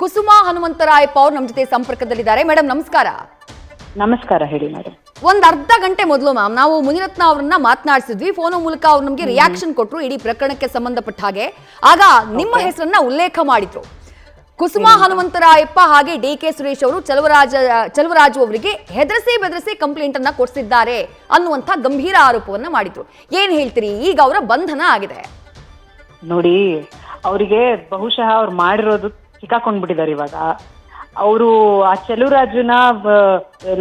ಕುಸುಮಾ ಹನುಮಂತರಾಯಪ್ಪ ಅವರು ನಮ್ಮ ಜೊತೆ ಸಂಪರ್ಕದಲ್ಲಿದ್ದಾರೆ. ಮೇಡಮ್ ನಮಸ್ಕಾರ. ನಮಸ್ಕಾರ, ಹೇಳಿ ಮೇಡಮ್. ಒಂದ್ ಅರ್ಧ ಗಂಟೆ ಮೊದಲು ಮ್ಯಾಮ್ ನಾವು ಮುನಿರತ್ನ ಅವರನ್ನ ಮಾತನಾಡಿಸಿದ್ವಿ. ಫೋನ್ ಮೂಲಕ ಅವ್ರು ನಮಗೆ ರಿಯಾಕ್ಷನ್ ಕೊಟ್ಟರು ಇಡೀ ಪ್ರಕರಣಕ್ಕೆ ಸಂಬಂಧಪಟ್ಟ ಹಾಗೆ. ಆಗ ನಿಮ್ಮ ಹೆಸರನ್ನ ಉಲ್ಲೇಖ ಮಾಡಿದ್ರು. ಕುಸುಮಾ ಹನುಮಂತರಾಯಪ್ಪ ಹಾಗೆ ಡಿ.ಕೆ. ಸುರೇಶ್ ಅವರು ಚಲುವರಾಜು ಅವರಿಗೆ ಹೆದರಿಸಿ ಬೆದರಿಸಿ ಕಂಪ್ಲೇಂಟ್ ಅನ್ನ ಕೊಡಿಸಿದ್ದಾರೆ ಅನ್ನುವಂತ ಗಂಭೀರ ಆರೋಪವನ್ನ ಮಾಡಿದ್ರು. ಏನ್ ಹೇಳ್ತೀರಿ? ಈಗ ಅವರ ಬಂಧನ ಆಗಿದೆ. ನೋಡಿ, ಅವರಿಗೆ ಬಹುಶಃ ಅವ್ರು ಮಾಡಿರೋದು ಸಿಕ್ಕಾಕೊಂಡ್ಬಿಟ್ಟಿದ್ದಾರೆ. ಇವಾಗ ಅವರು ಆ ಚೆಲುವರಾಜುನ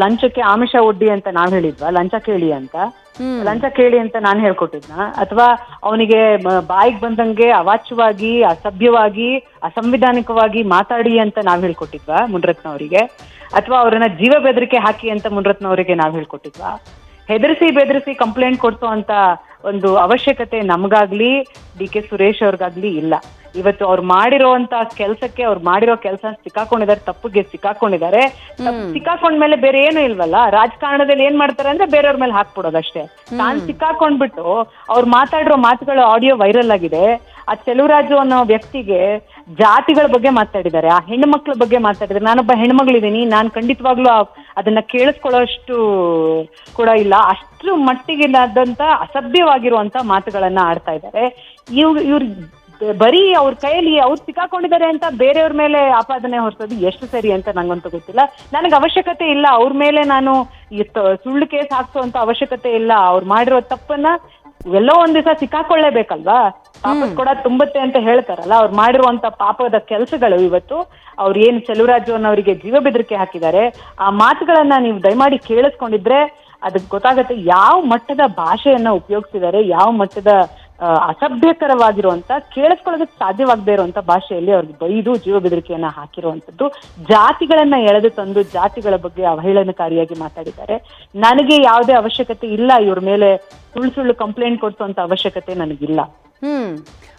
ಲಂಚಕ್ಕೆ ಆಮಿಷ ಒಡ್ಡಿ ಅಂತ ನಾವ್ ಹೇಳಿದ್ವಾ? ಲಂಚ ಕೇಳಿ ಅಂತ ನಾನು ಹೇಳ್ಕೊಟ್ಟಿದ್ನ? ಅಥವಾ ಅವನಿಗೆ ಬಾಯಿಗೆ ಬಂದಂಗೆ ಅವಾಚ್ಯವಾಗಿ, ಅಸಭ್ಯವಾಗಿ, ಅಸಂವಿಧಾನಿಕವಾಗಿ ಮಾತಾಡಿ ಅಂತ ನಾವ್ ಹೇಳ್ಕೊಟ್ಟಿದ್ವಾ ಮುನಿರತ್ನ ಅವರಿಗೆ? ಅಥವಾ ಅವರನ್ನ ಜೀವ ಬೆದರಿಕೆ ಹಾಕಿ ಅಂತ ಮುನಿರತ್ನ ಅವರಿಗೆ ನಾವ್ ಹೇಳ್ಕೊಟ್ಟಿದ್ವಾ? ಹೆದರಿಸಿ ಬೆದರಿಸಿ ಕಂಪ್ಲೇಂಟ್ ಕೊಡ್ಸೋ ಅಂತ ಒಂದು ಅವಶ್ಯಕತೆ ನಮಗಾಗ್ಲಿ ಡಿ.ಕೆ. ಸುರೇಶ್ ಅವ್ರಿಗಾಗ್ಲಿ ಇಲ್ಲ. ಇವತ್ತು ಅವ್ರು ಮಾಡಿರೋಂತ ಕೆಲ್ಸಕ್ಕೆ, ಅವ್ರು ಮಾಡಿರೋ ಕೆಲಸ ಸಿಕ್ಕಾಕೊಂಡಿದ್ದಾರೆ, ತಪ್ಪಿಗೆ ಸಿಕ್ಕಾಕೊಂಡಿದ್ದಾರೆ. ಸಿಕ್ಕಾಕೊಂಡ್ಮೇಲೆ ಬೇರೆ ಏನು ಇಲ್ವಲ್ಲ. ರಾಜಕಾರಣದಲ್ಲಿ ಏನ್ ಮಾಡ್ತಾರೆ ಅಂದ್ರೆ ಬೇರೆಯವ್ರ ಮೇಲೆ ಹಾಕ್ಬಿಡೋದಷ್ಟೇ. ನಾನ್ ಸಿಕ್ಕಾಕೊಂಡ್ಬಿಟ್ಟು ಅವ್ರು ಮಾತಾಡಿರೋ ಮಾತುಗಳ ಆಡಿಯೋ ವೈರಲ್ ಆಗಿದೆ. ಆ ಚೆಲುವರಾಜು ಅನ್ನೋ ವ್ಯಕ್ತಿಗೆ ಜಾತಿಗಳ ಬಗ್ಗೆ ಮಾತಾಡಿದ್ದಾರೆ, ಆ ಹೆಣ್ಣು ಮಕ್ಳ ಬಗ್ಗೆ ಮಾತಾಡಿದ್ದಾರೆ. ನಾನೊಬ್ಬ ಹೆಣ್ಮಗಳಿದ್ದೀನಿ, ನಾನ್ ಖಂಡಿತವಾಗ್ಲೂ ಅದನ್ನ ಕೇಳಿಸ್ಕೊಳ್ಳೋಷ್ಟು ಕೂಡ ಇಲ್ಲ. ಅಷ್ಟು ಮಟ್ಟಿಗಿಲ್ಲದಂತ ಅಸಭ್ಯವಾಗಿರುವಂತ ಮಾತುಗಳನ್ನ ಆಡ್ತಾ ಇದ್ದಾರೆ. ಇವ್ರು ಬರೀ ಅವ್ರ ಕೈಯಲ್ಲಿ ಅವ್ರು ಸಿಕ್ಕಾಕೊಂಡಿದ್ದಾರೆ ಅಂತ ಬೇರೆಯವ್ರ ಮೇಲೆ ಆಪಾದನೆ ಹೊರಿಸೋದು ಎಷ್ಟು ಸರಿ ಅಂತ ನಂಗಂತೂ ಗೊತ್ತಿಲ್ಲ. ನನಗೆ ಅವಶ್ಯಕತೆ ಇಲ್ಲ ಅವ್ರ ಮೇಲೆ ನಾನು ಸುಳ್ಳು ಕೇಸ್ ಹಾಕ್ಸೋಂತ ಅವಶ್ಯಕತೆ ಇಲ್ಲ. ಅವ್ರು ಮಾಡಿರೋ ತಪ್ಪನ್ನ ಎಲ್ಲೋ ಒಂದ್ ದಿವಸ ಸಿಕ್ಕಾಕೊಳ್ಳೇಬೇಕಲ್ವಾ? ಪಾಪದ ಕೂಡ ತುಂಬುತ್ತೆ ಅಂತ ಹೇಳ್ತಾರಲ್ಲ. ಅವ್ರು ಮಾಡಿರುವಂತ ಪಾಪದ ಕೆಲಸಗಳು ಇವತ್ತು ಅವ್ರು ಏನ್ ಚೆಲುವರಾಜು ಅನ್ನೋರಿಗೆ ಜೀವ ಬೆದರಿಕೆ ಹಾಕಿದ್ದಾರೆ. ಆ ಮಾತುಗಳನ್ನ ನೀವು ದಯಮಾಡಿ ಕೇಳಿಸ್ಕೊಂಡಿದ್ರೆ ಅದಕ್ಕೆ ಗೊತ್ತಾಗತ್ತೆ ಯಾವ ಮಟ್ಟದ ಭಾಷೆಯನ್ನ ಉಪಯೋಗಿಸಿದ್ದಾರೆ, ಯಾವ ಮಟ್ಟದ ಅಸಭ್ಯಕರವಾಗಿರುವಂತ, ಕೇಳಿಸ್ಕೊಳ್ಳೋದಕ್ಕೆ ಸಾಧ್ಯವಾಗದೇ ಇರುವಂತ ಭಾಷೆಯಲ್ಲಿ ಅವ್ರಿಗೆ ಬೈದು ಜೀವ ಬೆದರಿಕೆಯನ್ನ ಹಾಕಿರುವಂತದ್ದು. ಜಾತಿಗಳನ್ನ ಎಳೆದು ತಂದು ಜಾತಿಗಳ ಬಗ್ಗೆ ಅವಹೇಳನಕಾರಿಯಾಗಿ ಮಾತಾಡಿದ್ದಾರೆ. ನನಗೆ ಯಾವುದೇ ಅವಶ್ಯಕತೆ ಇಲ್ಲ ಇವ್ರ ಮೇಲೆ ಸುಳ್ಳು ಕಂಪ್ಲೇಂಟ್ ಕೊಡಿಸುವಂತ ಅವಶ್ಯಕತೆ ನನಗಿಲ್ಲ.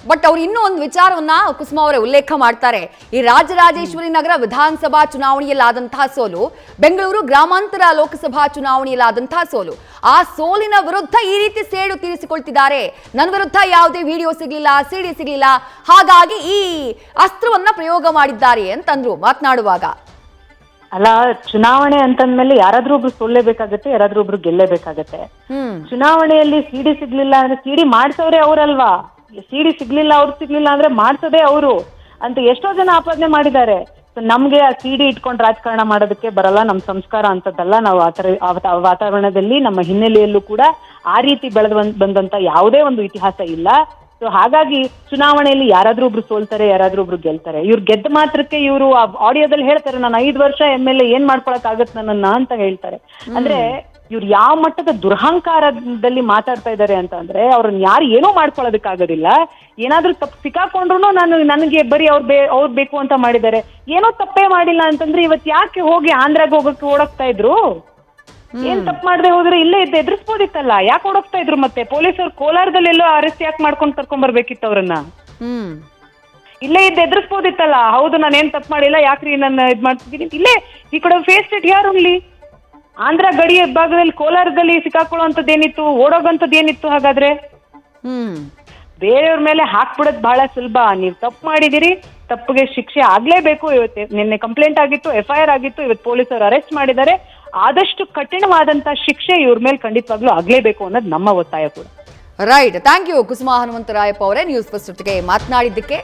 ಬಟ್ ಅವ್ರು ಇನ್ನೂ ಒಂದು ವಿಚಾರವನ್ನ ಕುಸುಮಾ ಅವರೇ ಉಲ್ಲೇಖ ಮಾಡ್ತಾರೆ. ಈ ರಾಜರಾಜೇಶ್ವರಿ ನಗರ ವಿಧಾನಸಭಾ ಚುನಾವಣೆಯಲ್ಲಾದಂತಹ ಸೋಲು, ಬೆಂಗಳೂರು ಗ್ರಾಮಾಂತರ ಲೋಕಸಭಾ ಚುನಾವಣೆಯಲ್ಲಾದಂತಹ ಸೋಲು, ಆ ಸೋಲಿನ ವಿರುದ್ಧ ಈ ರೀತಿ ಸೇಡು ತೀರಿಸಿಕೊಳ್ತಿದ್ದಾರೆ. ನನ್ನ ವಿರುದ್ಧ ಯಾವುದೇ ವಿಡಿಯೋ ಸಿಗ್ಲಿಲ್ಲ, ಸಿಡಿ ಸಿಗ್ಲಿಲ್ಲ, ಹಾಗಾಗಿ ಈ ಅಸ್ತ್ರವನ್ನ ಪ್ರಯೋಗ ಮಾಡಿದ್ದಾರೆ ಅಂತಂದ್ರು ಮಾತನಾಡುವಾಗ. ಅಲ್ಲ, ಚುನಾವಣೆ ಅಂತಂದ್ಮೇಲೆ ಯಾರಾದ್ರೂ ಒಬ್ರು ಸೋಲ್ಲೇಬೇಕಾಗತ್ತೆ, ಯಾರಾದ್ರೂ ಒಬ್ರು ಗೆಲ್ಲೇಬೇಕಾಗತ್ತೆ. ಚುನಾವಣೆಯಲ್ಲಿ ಸಿಡಿ ಸಿಗ್ಲಿಲ್ಲ ಅಂದ್ರೆ ಸಿಡಿ ಮಾಡ್ಸೋರೆ ಅವರಲ್ವಾ? ಸಿಡಿ ಸಿಗ್ಲಿಲ್ಲ ಅಂದ್ರೆ ಮಾಡ್ಸೋದೇ ಅವರು ಅಂತ ಎಷ್ಟೋ ಜನ ಆಪಾದನೆ ಮಾಡಿದ್ದಾರೆ. ನಮ್ಗೆ ಆ ಸಿಡಿ ಇಟ್ಕೊಂಡು ರಾಜಕಾರಣ ಮಾಡೋದಕ್ಕೆ ಬರಲ್ಲ, ನಮ್ ಸಂಸ್ಕಾರ ಅಂತದ್ದಲ್ಲ. ನಾವು ಆ ವಾತಾವರಣದಲ್ಲಿ ನಮ್ಮ ಹಿನ್ನೆಲೆಯಲ್ಲೂ ಕೂಡ ಆ ರೀತಿ ಬಂದಂತ ಯಾವುದೇ ಒಂದು ಇತಿಹಾಸ ಇಲ್ಲ. ಸೊ ಹಾಗಾಗಿ ಚುನಾವಣೆಯಲ್ಲಿ ಯಾರಾದ್ರೂ ಒಬ್ರು ಸೋಲ್ತಾರೆ, ಯಾರಾದ್ರೂ ಒಬ್ರು ಗೆಲ್ತಾರೆ. ಇವ್ರು ಗೆದ್ದ ಮಾತ್ರಕ್ಕೆ ಇವರು ಆ ಆಡಿಯೋದಲ್ಲಿ ಹೇಳ್ತಾರೆ, ನಾನು 5 ವರ್ಷ MLA ಏನ್ ಮಾಡ್ಕೊಳಕ್ ಆಗತ್ ನನ್ನನ್ನ ಅಂತ ಹೇಳ್ತಾರೆ. ಅಂದ್ರೆ ಇವ್ರು ಯಾವ ಮಟ್ಟದ ದುರಹಂಕಾರದಲ್ಲಿ ಮಾತಾಡ್ತಾ ಇದ್ದಾರೆ ಅಂತ ಅಂದ್ರೆ, ಅವ್ರನ್ನ ಯಾರು ಏನೋ ಮಾಡ್ಕೊಳೋದಕ್ಕಾಗೋದಿಲ್ಲ. ಏನಾದ್ರೂ ತಪ್ಪು ಸಿಕ್ಕಾಕೊಂಡ್ರು ನನಗೆ ಬರೀ ಅವ್ರು ಬೇಕು ಅಂತ ಮಾಡಿದ್ದಾರೆ. ಏನೋ ತಪ್ಪೇ ಮಾಡಿಲ್ಲ ಅಂತಂದ್ರೆ ಇವತ್ತು ಯಾಕೆ ಹೋಗಿ ಆಂಧ್ರಾಗ ಓಡೋಗ್ತಾ ಇದ್ರು? ಏನ್ ತಪ್ಪು ಮಾಡದೆ ಹೋದ್ರೆ ಇಲ್ಲೇ ಇದ್ದು ಎದುರಿಸ್ಬೋದಿತ್ತಲ್ಲ, ಯಾಕೆ ಓಡೋಗ್ತಾ ಇದ್ರು? ಮತ್ತೆ ಪೊಲೀಸರು ಕೋಲಾರದಲ್ಲಿ ಎಲ್ಲೋ ಅರೆಸ್ಟ್ ಯಾಕೆ ಕರ್ಕೊಂಡ್ ಬರ್ಬೇಕಿತ್ತು ಅವ್ರನ್ನ? ಇಲ್ಲೇ ಇದ್ದು ಎದುರಿಸ್ಬೋದಿತ್ತಲ್ಲ. ಹೌದು, ನಾನೇನ್ ತಪ್ಪು ಮಾಡಿಲ್ಲ, ಯಾಕ್ರಿ ನನ್ನ ಇದ್ ಮಾಡ್ತಿದ್ದೀನಿ, ಇಲ್ಲೇ ಈ ಕಡೆ ಫೇಸ್ ಇಟ್ ಯಾರು ಇಲ್ಲಿ ಆಂಧ್ರ ಗಡಿ ಭಾಗದಲ್ಲಿ ಕೋಲಾರದಲ್ಲಿ ಸಿಕ್ಕಾಕೊಳ್ಳುವಂಥದ್ದೇನಿತ್ತು, ಓಡೋಗಂಥದ್ದೇನಿತ್ತು? ಹಾಗಾದ್ರೆ ಬೇರೆಯವ್ರ ಮೇಲೆ ಹಾಕ್ಬಿಡೋದು ಬಹಳ ಸುಲಭ. ನೀವು ತಪ್ಪು ಮಾಡಿದಿರಿ, ತಪ್ಪಿಗೆ ಶಿಕ್ಷೆ ಆಗ್ಲೇಬೇಕು. ಇವತ್ತು ನಿನ್ನೆ ಕಂಪ್ಲೇಂಟ್ ಆಗಿತ್ತು, FIR ಆಗಿತ್ತು, ಇವತ್ತು ಪೊಲೀಸರು ಅರೆಸ್ಟ್ ಮಾಡಿದ್ದಾರೆ. ಆದಷ್ಟು ಕಠಿಣವಾದಂತ ಶಿಕ್ಷೆ ಇವ್ರ ಮೇಲೆ ಖಂಡಿತವಾಗ್ಲೂ ಆಗ್ಲೇಬೇಕು ಅನ್ನೋದು ನಮ್ಮ ಒತ್ತಾಯ ಕೂಡ. Right. Thank you Kusuma Hanumantharayappa ಅವರೇ, ನ್ಯೂಸ್ ಫಸ್ಟ್ ಜೊತೆಗೆ ಮಾತನಾಡಿದ್ದಕ್ಕೆ.